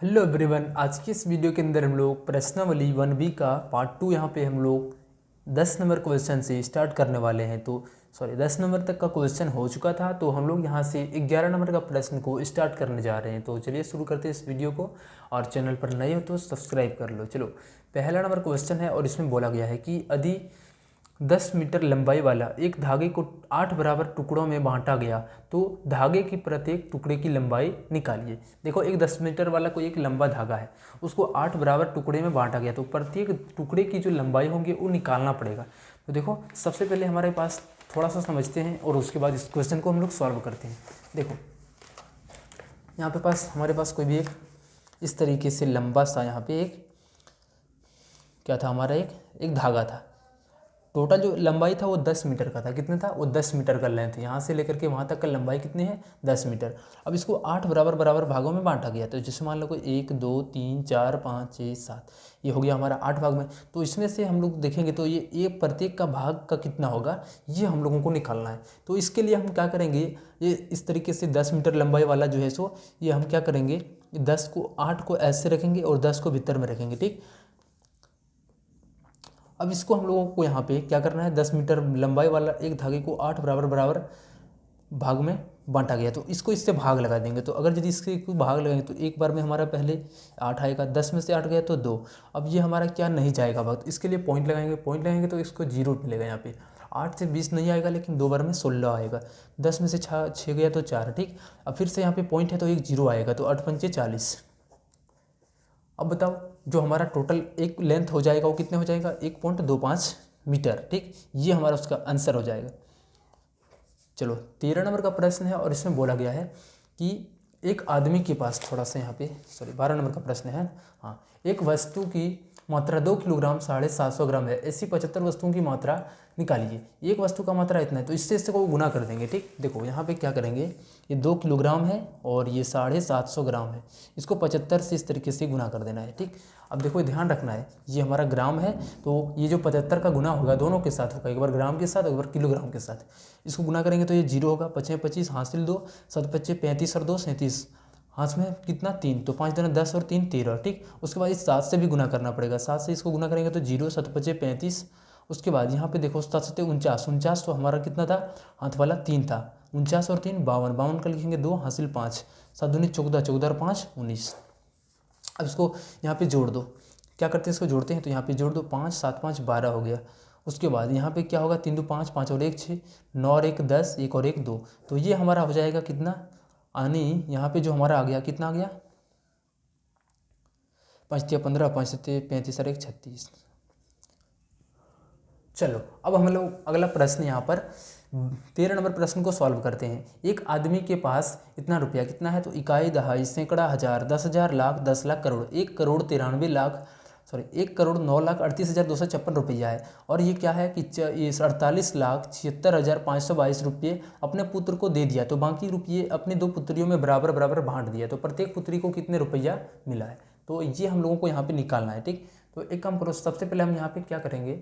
Hello everyone, आज की इस वीडियो के अंदर हम लोग प्रश्नावली 1B का पार्ट 2 यहाँ पे हम लोग 10 नंबर क्वेश्चन से स्टार्ट करने वाले हैं। तो 10 नंबर तक का क्वेश्चन हो चुका था, तो हम लोग यहाँ से 11 नंबर का प्रश्न को स्टार्ट करने जा रहे हैं। तो चलिए शुरू करते हैं इस वीडियो को, और चैनल पर नए हो तो सब्सक्राइब कर लो। चलो, पहला नंबर क्वेश्चन है और इसमें बोला गया है कि यदि 10 मीटर लंबाई वाला एक धागे को 8 बराबर टुकड़ों में बांटा गया तो धागे की प्रत्येक टुकड़े की लंबाई निकालिए। देखो, एक 10 मीटर वाला कोई एक लंबा धागा है, उसको 8 बराबर टुकड़े में बांटा गया, तो प्रत्येक टुकड़े की जो लंबाई होगी वो निकालना पड़ेगा। तो देखो, सबसे पहले हमारे पास थोड़ा सा समझते हैं और उसके बाद इस क्वेश्चन को हम लोग सॉल्व करते हैं। देखो, यहाँ पे हमारे पास कोई भी एक इस तरीके से लंबा सा यहाँ पे एक क्या था, हमारा एक धागा था। टोटल जो लंबाई था वो 10 मीटर का था। कितना था? वो 10 मीटर का लेंथ। यहाँ से लेकर के वहाँ तक का लंबाई कितनी है? 10 मीटर। अब इसको 8 बराबर बराबर भागों में बांटा गया। तो जैसे मान लो कोई 1 2 3 4 5 6 7, ये हो गया हमारा 8 भाग में। तो इसमें से हम लोग देखेंगे तो ये प्रत्येक का भाग का कितना होगा, ये हम लोगों को निकालना है। तो इसके लिए हम क्या करेंगे, ये इस तरीके से 10 मीटर लंबाई वाला जो है सो ये हम क्या करेंगे, 8 को ऐसे रखेंगे और 10 को भीतर में रखेंगे। ठीक, अब इसको हम लोगों को यहाँ पे क्या करना है, 10 मीटर लंबाई वाला एक धागे को 8 बराबर बराबर भाग में बांटा गया, तो इसको इससे भाग लगा देंगे। तो अगर यदि इसके कोई भाग लगाएंगे तो एक बार में हमारा पहले 8 आएगा, 10 में से 8 गया तो 2। अब ये हमारा क्या नहीं जाएगा भाग, तो इसके लिए पॉइंट लगाएंगे तो इसको 0 मिलेगा। यहाँ पे 8 से 20 नहीं आएगा, लेकिन 2 बार में 16 आएगा। 10 में से 6 गया तो 4। ठीक, अब फिर से यहाँ पे पॉइंट है तो एक 0 आएगा, तो 8 पंचे 40। अब बताओ, जो हमारा टोटल एक लेंथ हो जाएगा वो कितने हो जाएगा, 1.25 मीटर। ठीक, ये हमारा उसका आंसर हो जाएगा। चलो, 13 नंबर का प्रश्न है और इसमें बोला गया है कि एक आदमी के पास, थोड़ा सा यहाँ पे 12 नंबर का प्रश्न है। हाँ, एक वस्तु की मात्रा 2 किलोग्राम 750 ग्राम है, ऐसी 75 वस्तुओं की मात्रा निकालिए। एक वस्तु का मात्रा इतना है, तो इससे को गुना कर देंगे। ठीक, देखो यहाँ पे क्या करेंगे, ये 2 किलोग्राम है और ये 750 ग्राम है, इसको 75 से इस तरीके से गुना कर देना है। ठीक, अब देखो ध्यान रखना है, ये हमारा ग्राम है, तो ये जो 75 का गुना होगा दोनों के साथ होगा, एक बार ग्राम के साथ एक बार किलोग्राम के साथ। इसको गुना करेंगे तो ये 0 होगा, 25 25 हासिल 2, 7 25 35 और 2 37, हाथ में कितना 3, तो 5 दूना 10 और 3 13। ठीक, उसके बाद इस 7 से भी गुना करना पड़ेगा, 7 से इसको गुना करेंगे तो 0 7 25 35। उसके बाद यहाँ पे देखो 7 7 49, 49 तो हमारा कितना था, हाथ वाला 3 था। 49 और 3 52, 52 का लिखेंगे 2 हासिल 5, 7 दूनी 14, 14 और 5 19। अब इसको यहाँ पे जोड़ दो, क्या करते हैं इसको जोड़ते हैं, तो यहाँ पे जोड़ दो, 5 7 5 12 हो गया। उसके बाद यहाँ पे क्या होगा, 3 2 5, 5 और 1 6, 9 और 1 10, 1 और 1 2। तो ये हमारा हो जाएगा कितना, यानी यहाँ पे जो हमारा आ गया, कितना आ गया, 5 3 15, 5 7 35 और 1 36। चलो, अब हम लोग अगला प्रश्न यहाँ पर 13 नंबर प्रश्न को सॉल्व करते हैं। एक आदमी के पास इतना रुपया, कितना है, तो इकाई दहाई सैकड़ा हज़ार 10,000 लाख 10 लाख करोड़ 1,93,09,38,256 रुपया है। और ये क्या है कि ये 48,76,522 रुपये अपने पुत्र को दे दिया, तो बाकी रुपये अपने 2 पुत्रियों में बराबर बराबर बांट दिया, तो प्रत्येक पुत्री को कितने रुपया मिला है, तो ये हम लोगों को यहाँ पे निकालना है। ठीक, तो एक काम करो, सबसे पहले हम यहाँ पे क्या करेंगे,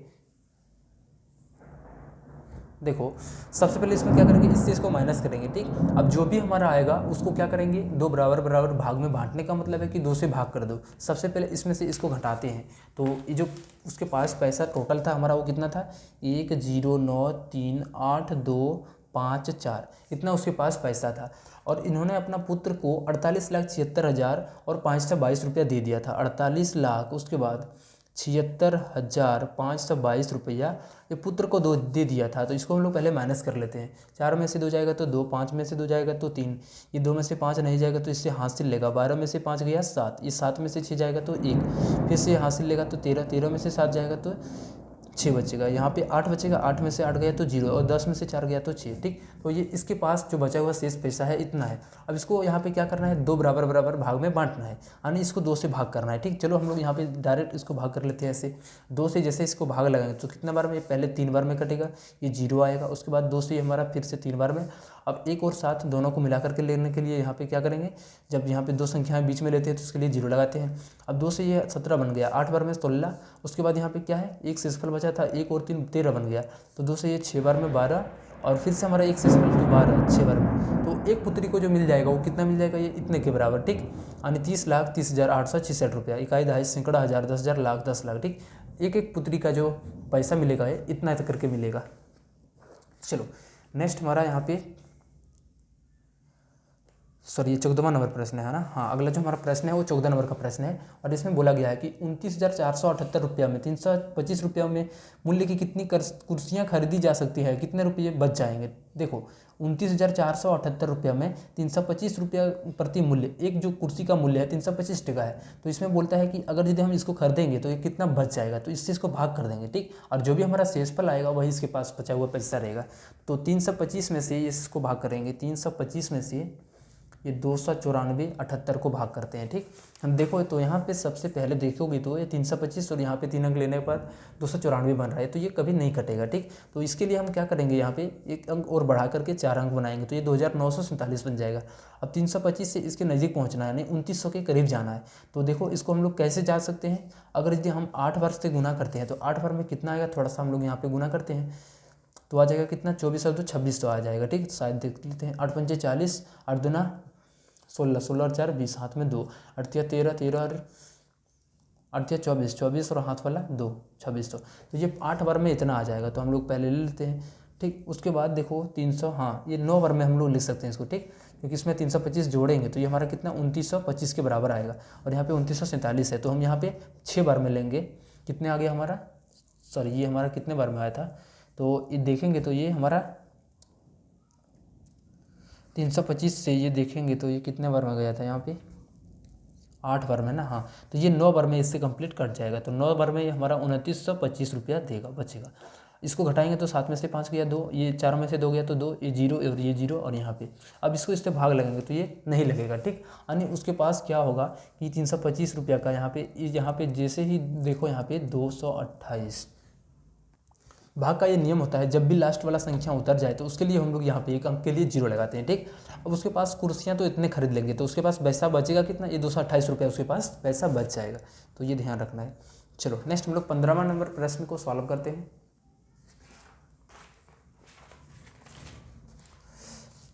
देखो सबसे पहले इसमें क्या करेंगे, इससे इसको माइनस करेंगे। ठीक, अब जो भी हमारा आएगा उसको क्या करेंगे, 2 बराबर बराबर भाग में बांटने का मतलब है कि 2 से भाग कर दो। सबसे पहले इसमें से इसको घटाते हैं, तो ये जो उसके पास पैसा टोटल था हमारा वो कितना था, 1,09,3,8,2,5,4, इतना उसके पास पैसा था। और इन्होंने अपना पुत्र को 48,76,000 और 522 रुपया दे दिया था। 48 लाख उसके बाद 76,522 रुपया ये पुत्र को दे दिया था। तो इसको हम लोग पहले माइनस कर लेते हैं, 4 में से 2 जाएगा तो 2, 5 में से 2 जाएगा तो 3, ये 2 में से 5 नहीं जाएगा तो इससे हासिल लेगा, 12 में से 5 गया 7, ये 7 में से 6 जाएगा तो 1, फिर से हासिल लेगा तो 13, 13 में से 7 जाएगा तो 6 बचेगा, यहाँ पे 8 बचेगा, 8 में से 8 गया तो 0 और 10 में से 4 गया तो 6। ठीक, तो ये इसके पास जो बचा हुआ शेष पैसा है इतना है। अब इसको यहाँ पे क्या करना है, 2 बराबर बराबर भाग में बांटना है, यानी इसको 2 से भाग करना है। ठीक, चलो हम लोग यहाँ पे डायरेक्ट इसको भाग कर लेते हैं ऐसे। 2 से जैसे इसको भाग लगाएंगे तो कितना बार में, पहले 3 बार में कटेगा, ये 0 आएगा। उसके बाद 2 से हमारा फिर से 3 बार में। अब 1 और 7 दोनों को मिला करके लेने के लिए यहाँ पे क्या करेंगे, जब यहाँ पे 2 संख्याएं बीच में लेते हैं तो उसके लिए 0 लगाते हैं। अब 2 से ये 17 बन गया, 8 बार में 16। उसके बाद यहाँ पे क्या है, एक शेषफल बचा था, 1 और 3 13 बन गया, तो 2 से ये 6 बार में 12 और फिर से हमारा 1 से 12 6 बार में, तो एक पुत्री को जो मिल जाएगा वो कितना मिल जाएगा, ये इतने के बराबर, ठीक। यानी 30,30,866 रुपया, इकाई दहाई सैकड़ा हज़ार 10,000 लाख 10 लाख, ठीक। एक एक पुत्री का जो पैसा मिलेगा है इतना करके मिलेगा। चलो नेक्स्ट हमारा यहाँ पे सॉरी ये 14वां नंबर प्रश्न है ना। हाँ, अगला जो हमारा प्रश्न है वो 14 नंबर का प्रश्न है और इसमें बोला गया है कि 29,478 रुपया में 325 रुपया में मूल्य की कितनी कुर्सियाँ खरीदी जा सकती है, कितने रुपये बच जाएंगे। देखो 29,478 रुपया में 325 रुपया प्रति मूल्य, एक जो कुर्सी का मूल्य है 325 टका है, तो इसमें बोलता है कि अगर यदि हम इसको खरीदेंगे तो ये कितना बच जाएगा, तो इससे इसको भाग कर देंगे, ठीक। और जो भी हमारा शेषफल आएगा वही इसके पास बचा हुआ पैसा रहेगा। तो 325 में से इसको भाग करेंगे, 325 में से ये 294.78 को भाग करते हैं, ठीक। हम देखो तो यहाँ पे सबसे पहले देखोगे तो ये 325 और यहाँ पे 3 अंक लेने के बाद 294 बन रहा है, तो ये कभी नहीं कटेगा, ठीक। तो इसके लिए हम क्या करेंगे, यहाँ पे एक अंक और बढ़ा करके 4 अंक बनाएंगे, तो ये 2,947 बन जाएगा। अब 325 से इसके नज़दीक पहुँचना है, यानी 2900 के करीब जाना है। तो देखो इसको हम लोग कैसे जा सकते हैं, अगर यदि हम 8 बार से गुना करते हैं तो 8 बार में कितना आएगा, थोड़ा सा हम लोग यहाँ पर गुना करते हैं तो आ जाएगा कितना, 24 और 2 26 तो आ जाएगा, ठीक। शायद देख लेते हैं, 8 पंचे 40, 8 दूना 16, 16 और 4 20, हाथ में 2, 8 13, 13 और 8 24, 24 और हाथ वाला 2 26, तो ये 8 बार में इतना आ जाएगा, तो हम लोग पहले ले लेते हैं, ठीक। उसके बाद देखो 300, हाँ ये 9 बार में हम लोग लिख सकते हैं इसको, ठीक, क्योंकि इसमें 325 जोड़ेंगे तो ये हमारा कितना 2925 के बराबर आएगा और यहाँ पे 2947 है, तो हम यहाँ पे 6 बार में लेंगे, कितने आ गया हमारा, सॉरी ये हमारा कितने बार में आया था, तो ये देखेंगे तो ये हमारा 325 से ये देखेंगे तो ये कितने बार में गया था, यहाँ पे 8 बार में ना, हाँ, तो ये 9 बार में इससे कंप्लीट कट जाएगा, तो 9 बार में ये हमारा 2925 रुपया देगा, बचेगा। इसको घटाएंगे तो 7 में से 5 गया 2, ये 4 में से 2 गया तो 2, ये 0 और ये 0 और यहाँ पे अब इसको इससे भाग लगेंगे तो ये नहीं लगेगा, ठीक। यानी उसके पास क्या होगा कि 325 रुपया का यहाँ पे जैसे ही देखो यहाँ पे 228 भाग का ये नियम होता है, जब भी लास्ट वाला संख्या उतर जाए तो उसके लिए हम लोग यहाँ पे एक अंक के लिए 0 लगाते हैं, ठीक। अब उसके पास कुर्सियाँ तो इतने खरीद लेंगे तो उसके पास पैसा बचेगा कितना, ये 228 रुपया उसके पास पैसा बच जाएगा, तो ये ध्यान रखना है। चलो नेक्स्ट हम लोग 15वां नंबर प्रश्न को सॉल्व करते हैं।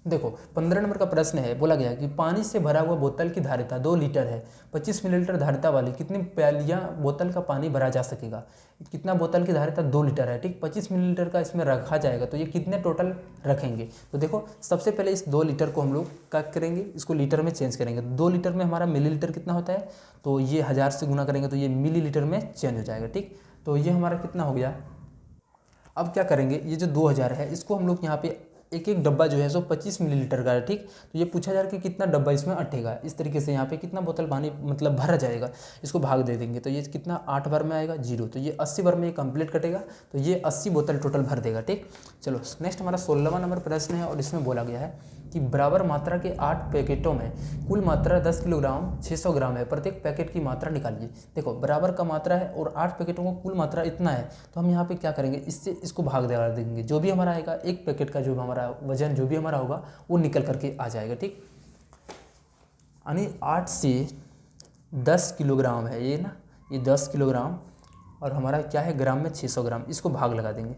देखो 15 नंबर का प्रश्न है, बोला गया कि पानी से भरा हुआ बोतल की धारिता 2 लीटर है, 25 मिलीलीटर धारिता वाली कितनी प्यालियाँ बोतल का पानी भरा जा सकेगा। कितना बोतल की धारिता 2 लीटर है, ठीक, 25 मिलीलीटर का इसमें रखा जाएगा, तो ये कितने टोटल रखेंगे। तो देखो सबसे पहले इस 2 लीटर को हम लोग क्या करेंगे, इसको लीटर में चेंज करेंगे। 2 लीटर में हमारा मिलीलीटर कितना होता है, तो ये 1000 से गुना करेंगे तो ये मिलीलीटर में चेंज हो जाएगा, ठीक। तो ये हमारा कितना हो गया। अब क्या करेंगे, ये जो 2000 है इसको हम लोग यहाँ पे एक एक डब्बा जो है सो 25 मिलीलीटर का है, ठीक। तो ये पूछा जा रहा है कि कितना डब्बा इसमें अटेगा, इस तरीके से यहाँ पे कितना बोतल पानी मतलब भरा जाएगा, इसको भाग दे देंगे तो ये कितना 8 बार में आएगा 0, तो ये 80 बार में ये कंप्लीट कटेगा, तो ये 80 बोतल टोटल भर देगा, ठीक। चलो नेक्स्ट हमारा 16वां नंबर प्रश्न है और इसमें बोला गया है कि बराबर मात्रा के 8 पैकेटों में कुल मात्रा 10 किलोग्राम 600 ग्राम है, प्रत्येक पैकेट की मात्रा निकालिए। देखो बराबर का मात्रा है और 8 पैकेटों को कुल मात्रा इतना है, तो हम यहाँ पे क्या करेंगे, इससे इसको भाग दे देंगे, जो भी हमारा आएगा एक पैकेट का जो हमारा वजन जो भी हमारा होगा वो निकल करके आ जाएगा, ठीक। यानी 8 से 10 किलोग्राम है ये ना, ये 10 किलोग्राम और हमारा क्या है ग्राम में 600 ग्राम, इसको भाग लगा देंगे।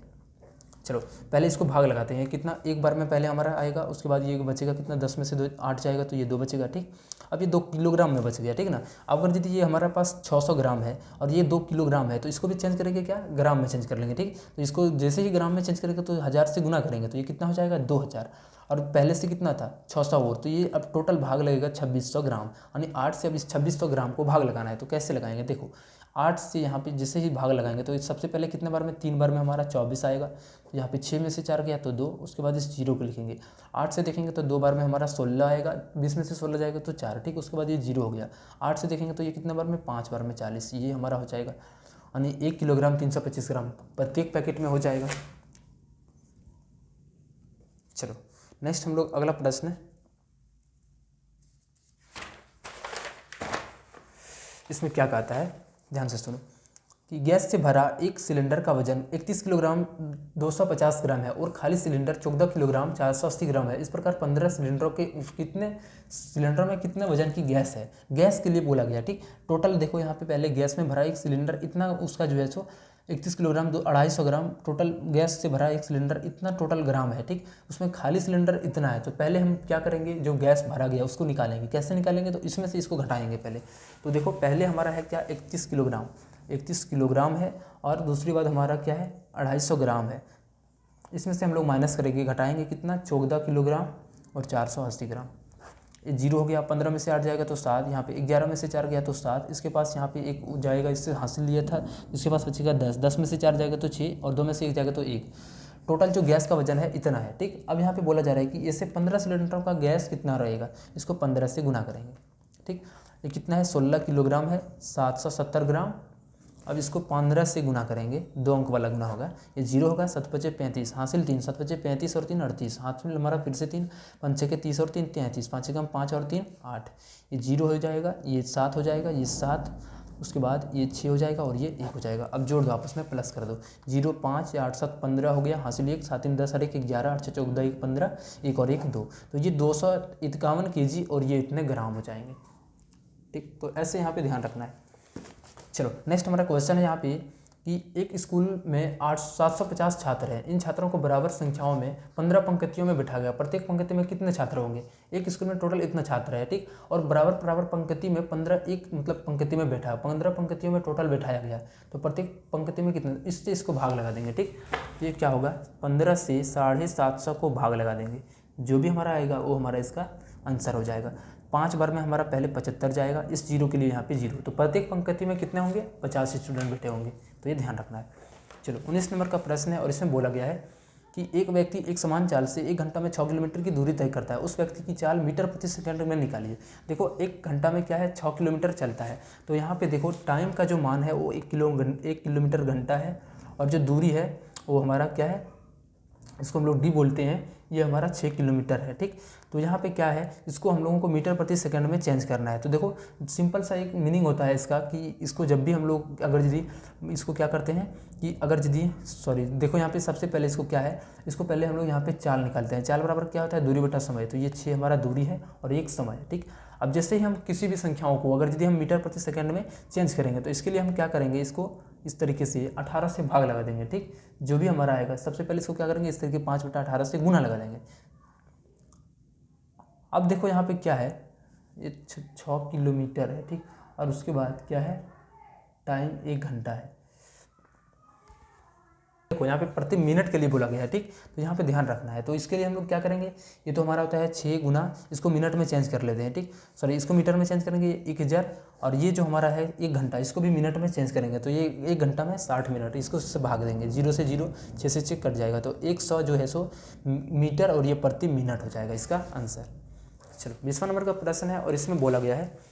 चलो पहले इसको भाग लगाते हैं, कितना एक बार में पहले हमारा आएगा, उसके बाद ये बचेगा कितना, 10 में से 2 8 जाएगा तो ये 2 बचेगा, ठीक। अब ये 2 किलोग्राम में बच गया, ठीक ना। अब अगर यदि ये हमारे पास 600 ग्राम है और ये 2 किलोग्राम है तो इसको भी चेंज करेंगे, क्या ग्राम में चेंज कर लेंगे, ठीक। तो इसको जैसे ही ग्राम में चेंज करेंगे तो 1000 से गुना करेंगे तो ये कितना हो जाएगा 2000 और पहले से कितना था 600 और, तो ये अब टोटल भाग लगेगा 2600 ग्राम, यानी 8 से अब इस 2600 ग्राम को भाग लगाना है। तो कैसे लगाएंगे, देखो 8 से यहाँ पे जैसे ही भाग लगाएंगे तो सबसे पहले कितने बार में 3 बार में हमारा 24 आएगा, तो यहाँ पे 6 में से 4 गया तो 2, उसके बाद इस 0 को लिखेंगे। 8 से देखेंगे तो 2 बार में हमारा 16 आएगा, 20 में से 16 जाएगा तो 4, ठीक, उसके बाद ये 0 हो गया। 8 से देखेंगे तो ये कितने बार में 5 बार में 40, ये हमारा हो जाएगा, यानी 1 किलोग्राम 325 ग्राम प्रत्येक पैकेट में हो जाएगा। चलो नेक्स्ट हम लोग अगला प्रश्न, इसमें क्या कहता है ध्यान से सुनो। कि गैस से भरा एक सिलेंडर का वजन 31 किलोग्राम 250 ग्राम है और खाली सिलेंडर 14 किलोग्राम 480 ग्राम है। इस प्रकार 15 सिलेंडरों के कितने सिलेंडरों में कितने वजन की गैस है, गैस के लिए बोला गया। ठीक, टोटल देखो यहाँ पे पहले गैस में भरा एक सिलेंडर इतना, उसका जो है सो 31 किलोग्राम 250 ग्राम, टोटल गैस से भरा एक सिलेंडर इतना टोटल ग्राम है। ठीक, उसमें खाली सिलेंडर इतना है। तो पहले हम क्या करेंगे, जो गैस भरा गया उसको निकालेंगे। कैसे निकालेंगे, तो इसमें से इसको घटाएंगे पहले। तो देखो पहले हमारा है क्या 31 किलोग्राम है और दूसरी बात हमारा क्या है 250 ग्राम है। इसमें से हम लोग माइनस करेंगे, घटाएंगे कितना 14 किलोग्राम और 480 ग्राम। ये जीरो हो गया, 15 में से 8 जाएगा तो 7, यहाँ पे 11 में से 4 गया तो 7, इसके पास यहाँ पे 1 जाएगा, इससे हासिल लिया था, इसके पास बचेगा 10, 10 में से 4 जाएगा तो 6 और 2 में से 1 जाएगा तो 1। टोटल जो गैस का वजन है इतना है। ठीक, अब यहाँ पे बोला जा रहा है कि इससे 15 सिलेंडरों का गैस कितना रहेगा, इसको 15 से गुना करेंगे। ठीक, ये कितना है 16 किलोग्राम है 770 ग्राम। अब इसको 15 से गुना करेंगे, 2 अंक वाला गुना होगा, ये 0 होगा, 7 पचे 35, हासिल 3, 7 पचे 35 और 3 38, हाथ में हमारा फिर से 3, 5 के 30 और 3 33, 5 कम 5 और 3 8, ये 0 हो जाएगा, ये 7 हो जाएगा, ये 7, उसके बाद ये 6 हो जाएगा और ये 1 हो जाएगा। अब जोड़ दो, आपस में प्लस कर दो, 0 5 8 7 15 हो गया, हासिल 1, 7 3 10 और 1 11, 8 6 14 1 15, 1 और 1 2, तो ये 251 kg और ये इतने ग्राम हो जाएंगे। ठीक, तो ऐसे यहाँ पे ध्यान रखना है। चलो नेक्स्ट हमारा क्वेश्चन है यहाँ पे कि एक स्कूल में 750 छात्र हैं। इन छात्रों को बराबर संख्याओं में 15 पंक्तियों में बिठा गया। प्रत्येक पंक्ति में कितने छात्र होंगे, एक स्कूल में टोटल इतना छात्र है। ठीक, और बराबर पंक्ति में 15 एक मतलब पंक्ति में बैठा, 15 पंक्तियों में टोटल बैठाया गया, तो प्रत्येक पंक्ति में कितने, इससे इसको भाग लगा देंगे। ठीक, ये क्या होगा 15 से 750 को भाग लगा देंगे, जो भी हमारा आएगा वो हमारा इसका आंसर हो जाएगा। 5 बार में हमारा पहले 75 जाएगा, इस जीरो के लिए यहाँ पे 0, तो प्रत्येक पंक्ति में कितने होंगे 50 स्टूडेंट बैठे होंगे, तो ये ध्यान रखना है। चलो 19 नंबर का प्रश्न है और इसमें बोला गया है कि एक व्यक्ति एक समान चाल से 1 घंटा में 6 किलोमीटर की दूरी तय करता है। उस व्यक्ति की चाल मीटर प्रति सेकंड में निकालिए। देखो 1 घंटा में क्या है 6 किलोमीटर चलता है, तो यहाँ पे देखो टाइम का जो मान है वो 1 किलोमीटर घंटा है और जो दूरी है वो हमारा क्या है, इसको हम लोग डी बोलते हैं, ये हमारा 6 किलोमीटर है। ठीक, तो यहाँ पे क्या है, इसको हम लोगों को मीटर प्रति सेकंड में चेंज करना है। तो देखो सिंपल सा एक मीनिंग होता है इसका कि इसको जब भी हम लोग अगर यदि इसको क्या करते हैं कि अगर यदि देखो यहाँ पे सबसे पहले इसको क्या है, इसको पहले हम लोग यहाँ पे चाल निकालते हैं। चाल बराबर क्या होता है दूरी बटा समय, तो ये 6 हमारा दूरी है और 1 समय है। ठीक, अब जैसे ही हम किसी भी संख्याओं को अगर यदि हम मीटर प्रति सेकंड में चेंज करेंगे तो इसके लिए हम क्या करेंगे, इसको इस तरीके से 18 से भाग लगा देंगे। ठीक, जो भी हमारा आएगा सबसे पहले इसको क्या करेंगे, इस तरीके 5/18 से गुना लगा देंगे। अब देखो यहाँ पे क्या है, ये 6 किलोमीटर है। ठीक, और उसके बाद क्या है टाइम 1 घंटा है। देखो यहाँ पे प्रति मिनट के लिए बोला गया है। ठीक, तो यहाँ पे ध्यान रखना है। तो इसके लिए हम लोग क्या करेंगे, ये तो हमारा होता है 6 गुना, इसको मिनट में चेंज कर लेते हैं। ठीक, सॉरी इसको मीटर में चेंज करेंगे 1000, और ये जो हमारा है 1 घंटा, इसको भी मिनट में चेंज करेंगे, तो ये 1 घंटा में 60 मिनट, इसको इससे भाग देंगे, 0 से 0 6 से 6 कट जाएगा, तो 100 जो है सो मीटर और ये प्रति मिनट हो जाएगा इसका आंसर। चलो 20वां नंबर का प्रश्न है और इसमें बोला गया है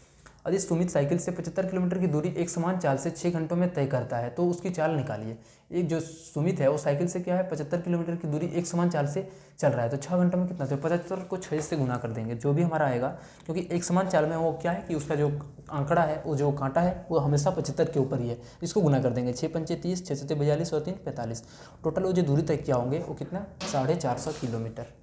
यदि सुमित साइकिल से 75 किलोमीटर की दूरी एक समान चाल से 6 घंटों में तय करता है तो उसकी चाल निकालिए। एक जो सुमित है वो साइकिल से क्या है 75 किलोमीटर की दूरी एक समान चाल से चल रहा है, तो 6 घंटों में कितना, तो 75 को 6 से गुना कर देंगे, जो भी हमारा आएगा, क्योंकि एक समान चाल में वो क्या है कि उसका जो आंकड़ा है, वो जो कांटा है वो हमेशा 75 के ऊपर ही है, इसको गुना कर देंगे। 6 पंचे 30, 6 सत्ते 42 और 3 45, टोटल वो जो दूरी तय किया होंगे वो कितना 450 किलोमीटर।